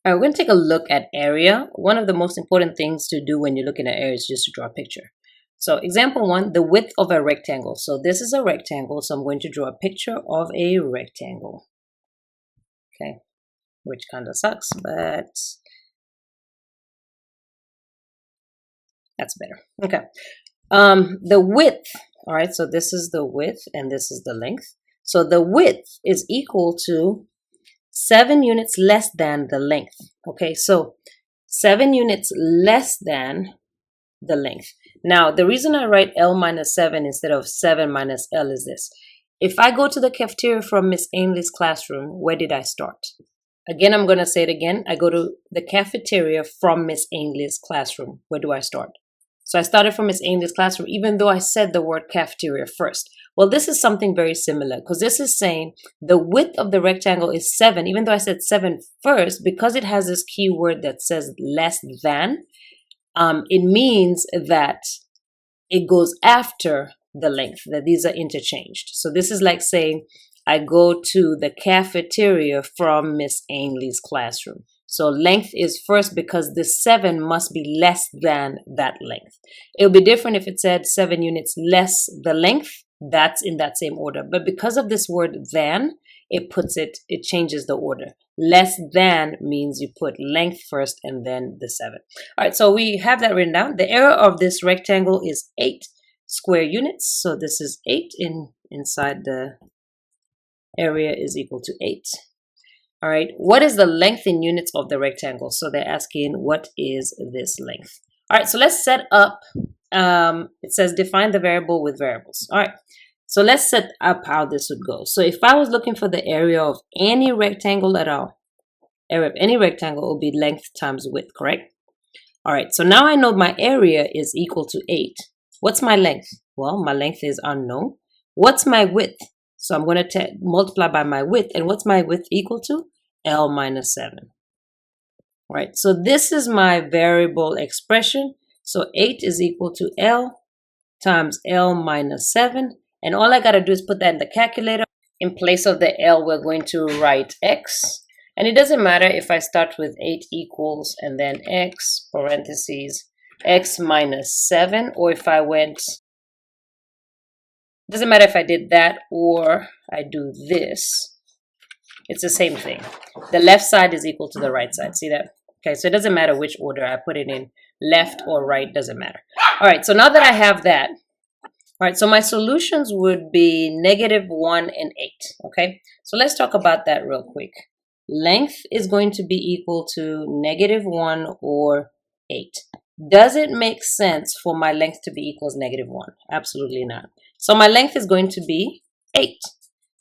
All right, we're going to take a look at area. One of the most important things to do when you're looking at area is just to draw a picture. So example one, the width of a rectangle. So this is a rectangle, so I'm going to draw a picture of a rectangle. Okay, which kind of sucks, but that's better. Okay, the width, all right, so this is the width and this is the length. So the width is equal to 7 units less than the length. Okay, so 7 units less than the length. Now, the reason I write L minus 7 instead of 7 minus L is this. If I go to the cafeteria from Miss Ainley's classroom, where did I start? Again, I'm going to say it again. I go to the cafeteria from Miss Ainley's classroom. Where do I start? So I started from Miss Ainley's classroom, even though I said the word cafeteria first. Well, this is something very similar because this is saying the width of the rectangle is 7, even though I said 7 first, because it has this keyword that says less than, it means that it goes after the length, that these are interchanged. So this is like saying, I go to the cafeteria from Miss Ainley's classroom. So length is first because the 7 must be less than that length. It would be different if it said 7 units less the length. That's in that same order. But because of this word than, it changes the order. Less than means you put length first and then the 7. All right, so we have that written down. The area of this rectangle is 8 square units. So this is 8 inside the area is equal to 8. All right, what is the length in units of the rectangle? So they're asking, what is this length? All right, so let's set up, it says define the variable with variables. All right, so let's set up how this would go. So if I was looking for the area of any rectangle at all, area of any rectangle will be length times width, correct? All right, so now I know my area is equal to 8. What's my length? Well, my length is unknown. What's my width? So I'm going to multiply by my width. And what's my width equal to? L minus 7. All right, so this is my variable expression. So 8 is equal to L times L minus 7. And all I got to do is put that in the calculator. In place of the L, we're going to write X. And it doesn't matter if I start with 8 equals and then X parentheses X minus 7, or if I went, doesn't matter if I did that or I do this. It's the same thing. The left side is equal to the right side. See that? Okay, so it doesn't matter which order I put it in, left or right, doesn't matter. All right, so now that I have that, all right, so my solutions would be -1 and 8. Okay, so let's talk about that real quick. Length is going to be equal to -1 or 8. Does it make sense for my length to be equals -1? Absolutely not. So my length is going to be 8.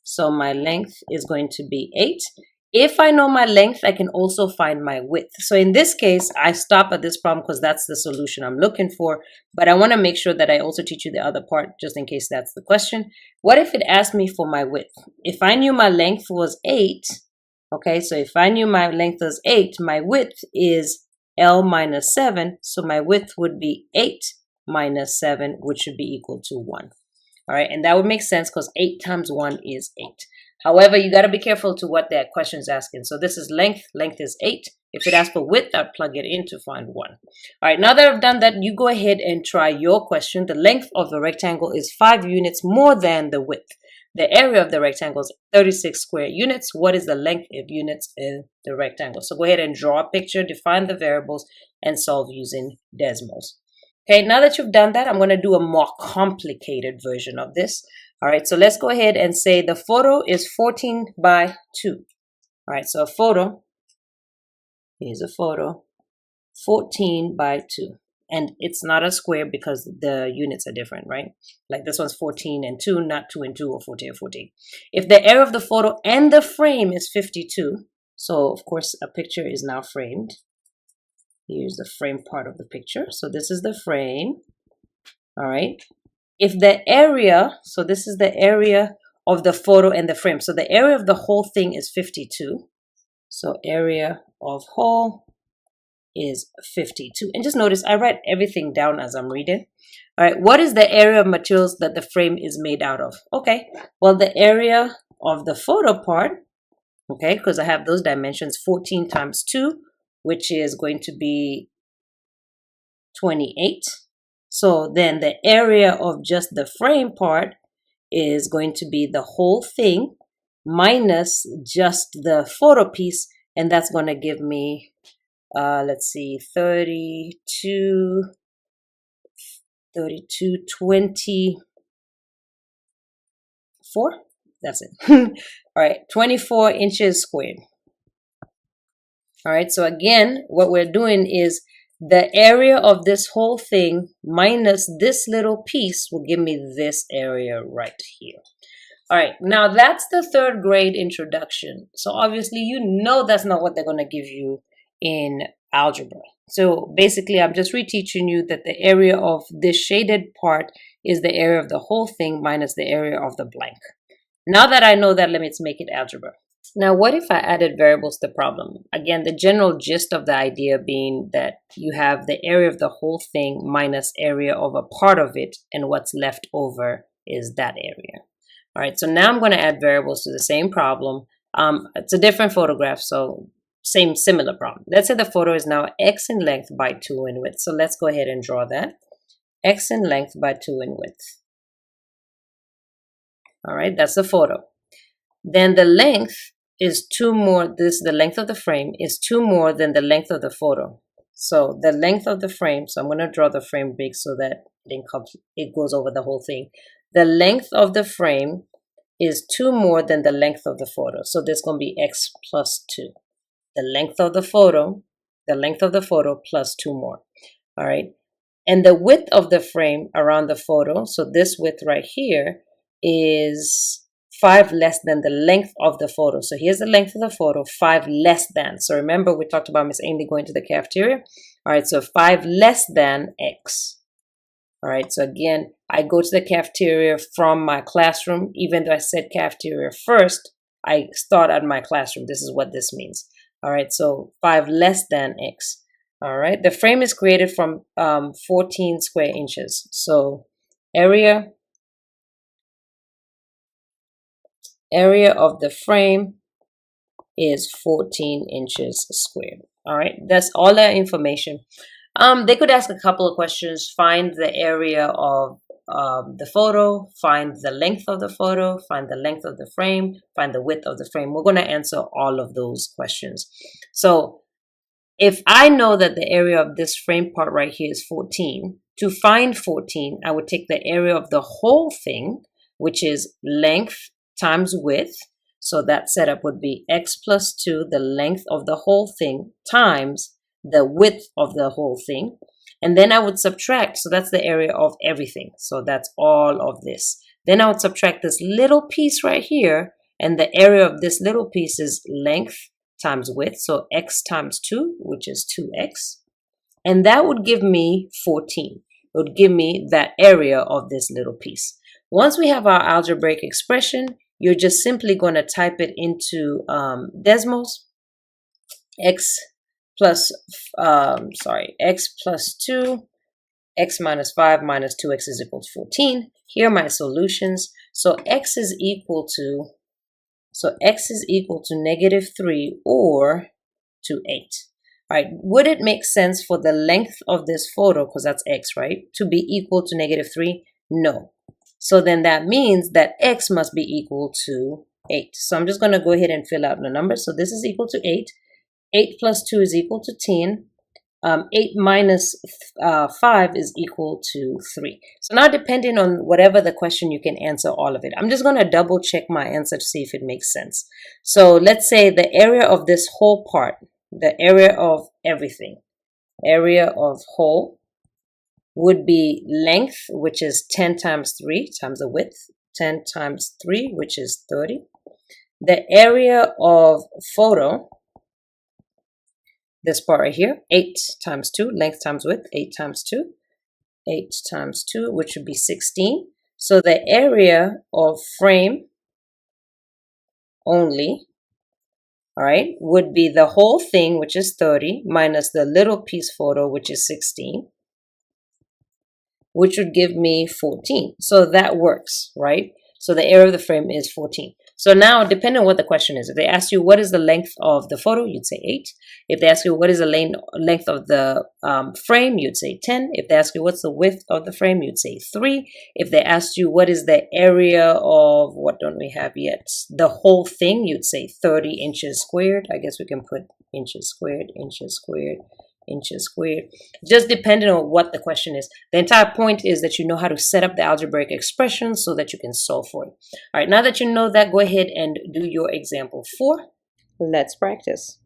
So my length is going to be 8. If I know my length, I can also find my width. So in this case, I stop at this problem because that's the solution I'm looking for. But I want to make sure that I also teach you the other part just in case that's the question. What if it asked me for my width? If I knew my length was 8, okay, so if I knew my length was 8, my width is L minus 7. So my width would be 8 minus 7, which should be equal to 1. All right, and that would make sense because 8 times 1 is 8. However, you got to be careful to what that question is asking. So this is length. Length is 8. If it asks for width, I'd plug it in to find 1. All right, now that I've done that, you go ahead and try your question. The length of the rectangle is 5 units more than the width. The area of the rectangle is 36 square units. What is the length of units in the rectangle? So go ahead and draw a picture, define the variables, and solve using decimals. Okay, now that you've done that, I'm going to do a more complicated version of this. All right, so let's go ahead and say the photo is 14 by 2. All right, so a photo, here's a photo, 14 by 2. And it's not a square because the units are different, right? Like this one's 14 and 2, not 2 and 2 or 14 and 14. If the area of the photo and the frame is 52, so of course a picture is now framed. Here's the frame part of the picture. So this is the frame. All right. If the area, so this is the area of the photo and the frame. So the area of the whole thing is 52. So area of whole is 52. And just notice I write everything down as I'm reading. All right. What is the area of materials that the frame is made out of? Okay. Well, the area of the photo part, okay, because I have those dimensions, 14 times 2. which is going to be 28. So then the area of just the frame part is going to be the whole thing minus just the photo piece, and that's going to give me let's see, 32, 24. That's it. All right, 24 inches squared. All right, so again, what we're doing is the area of this whole thing minus this little piece will give me this area right here. All right, now that's the third grade introduction. So obviously, you know that's not what they're going to give you in algebra. So basically, I'm just reteaching you that the area of this shaded part is the area of the whole thing minus the area of the blank. Now that I know that, let's make it algebra. Now, what if I added variables to the problem? Again, the general gist of the idea being that you have the area of the whole thing minus area of a part of it, and what's left over is that area. All right, so now I'm going to add variables to the same problem. It's a different photograph, so similar problem. Let's say the photo is now x in length by 2 in width. So let's go ahead and draw that. X in length by 2 in width. All right, that's the photo. Then the length is 2 more, the length of the frame is 2 more than the length of the photo. So the length of the frame, so I'm going to draw the frame big so that it goes over the whole thing. The length of the frame is 2 more than the length of the photo. So there's going to be x plus 2. The length of the photo plus 2 more. All right. And the width of the frame around the photo, so this width right here is 5 less than the length of the photo. So here's the length of the photo, 5 less than. So remember, we talked about Miss Ainley going to the cafeteria. All right, so 5 less than x. All right, so again, I go to the cafeteria from my classroom. Even though I said cafeteria first, I start at my classroom. This is what this means. All right, so 5 less than x. All right, the frame is created from 14 square inches. So area of the frame is 14 inches squared. All right, that's all that information. They could ask a couple of questions. Find the area of the photo, find the length of the photo, find the length of the frame, find the width of the frame. We're going to answer all of those questions. So if I know that the area of this frame part right here is 14, to find 14, I would take the area of the whole thing, which is length times width. So that setup would be x plus 2, the length of the whole thing, times the width of the whole thing. And then I would subtract, so that's the area of everything. So that's all of this. Then I would subtract this little piece right here, and the area of this little piece is length times width. So x times 2, which is 2x. And that would give me 14. It would give me that area of this little piece. Once we have our algebraic expression, you're just simply going to type it into Desmos. X plus 2, x minus 5 minus 2x is equal to 14. Here are my solutions. So x is equal to -3 or to 8. All right, would it make sense for the length of this photo, because that's x, right, to be equal to -3? No. So then that means that x must be equal to 8. So I'm just going to go ahead and fill out the numbers. So this is equal to 8. 8 plus 2 is equal to 10. 8 minus 5 is equal to 3. So now, depending on whatever the question, you can answer all of it. I'm just going to double check my answer to see if it makes sense. So let's say the area of this whole part, the area of everything, area of whole would be length, which is 10 times 3 times the width, 10 times 3, which is 30. The area of photo, this part right here, 8 times 2, length times width, 8 times 2, 8 times 2, which would be 16. So the area of frame only, all right, would be the whole thing, which is 30, minus the little piece photo, which is 16, which would give me 14. So that works, right? So the area of the frame is 14. So now, depending on what the question is, if they ask you what is the length of the photo, you'd say 8. If they ask you what is the length of the frame, you'd say 10. If they ask you what's the width of the frame, you'd say 3. If they asked you what is the area of, what don't we have yet, the whole thing, you'd say 30 inches squared. I guess we can put inches squared, inches squared, inches squared, just depending on what the question is. The entire point is that you know how to set up the algebraic expression so that you can solve for it. All right, now that you know that, go ahead and do your example 4. Let's practice.